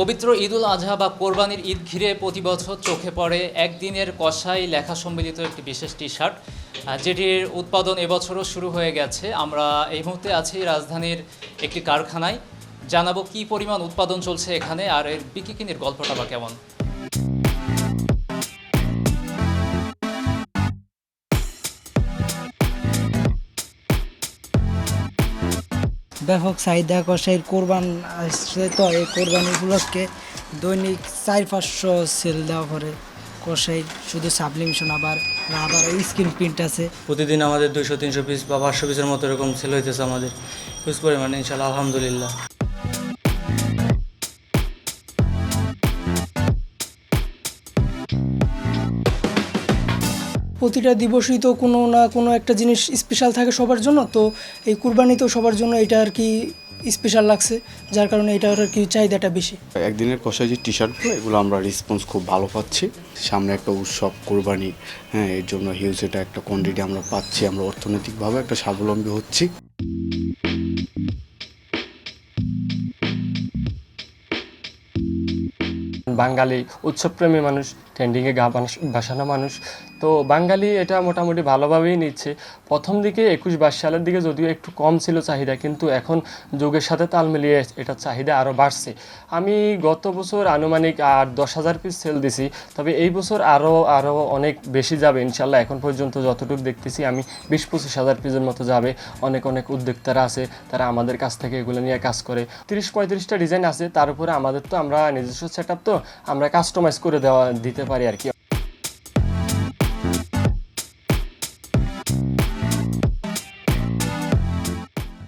পবিত্র ঈদুল আজহা বা কোরবানির ঈদ ঘিরে প্রতি বছর চোখে পড়ে একদিনের কষাই লেখা সম্মিলিত একটি বিশেষ টি শার্ট, যেটির উৎপাদন এবছরও শুরু হয়ে গেছে। আমরা এই মুহূর্তে আছি রাজধানীর একটি কারখানায়। জানাবো কী পরিমাণ উৎপাদন চলছে এখানে আর এর বিক্রি গল্পটা বা কেমন। ব্যাপক চাহিদা কষাইয়ের কোরবান আসছে, তো এই কোরবানি উপলক্ষে দৈনিক 400-500 সেল দেওয়া করে কষাই। শুধু সাবলিমেশন আবার স্ক্রিন প্রিন্ট আছে। প্রতিদিন আমাদের 200-300 পিস বা 500 পিসের মতো এরকম সেল হইতেছে আমাদের হিউজ পরিমাণে, ইনশাআল্লাহ আলহামদুলিল্লাহ। প্রতিটা দিবসই তো কোনো না কোনো একটা জিনিস স্পেশাল থাকে সবার জন্য, তো এই কুরবানিতেও সবার জন্য এটা আর কি স্পেশাল লাগছে, যার কারণে এটার আর কি চাহিদাটা বেশি। একদিনের কষাই যে টি শার্টগুলো, এগুলো আমরা রেসপন্স খুব ভালো পাচ্ছি। সামনে একটা উৎসব কোরবানি, হ্যাঁ, এর জন্য হিউজ এটা একটা কোয়ান্টিটি আমরা পাচ্ছি। আমরা অর্থনৈতিকভাবে একটা স্বাবলম্বী হচ্ছি। বাঙালি উৎসবপ্রেমী মানুষ, ট্রেন্ডিংয়ে গা ভাসানো মানুষ, তো বাঙালি এটা মোটামুটি ভালোভাবেই নিচ্ছে। প্রথম দিকে 21-22 সালের দিকে যদিও একটু কম ছিল চাহিদা, কিন্তু এখন যুগের সাথে তাল মিলিয়ে এটার চাহিদা আরও বাড়ছে। আমি গত বছর আনুমানিক 10,000 পিস সেল দিছি, তবে এই বছর আরও অনেক বেশি যাবে ইনশাল্লাহ। এখন পর্যন্ত যতটুকু দেখতেছি আমি 20-25 হাজার পিসের মতো যাবে। অনেক উদ্যোক্তারা আছে, তারা আমাদের কাছ থেকে এগুলো নিয়ে কাজ করে। 30-35টা ডিজাইন আছে, তার উপরে আমরা নিজস্ব সেট আপ, তো আমরা কাস্টমাইজ করে দিতে পারি আর কি।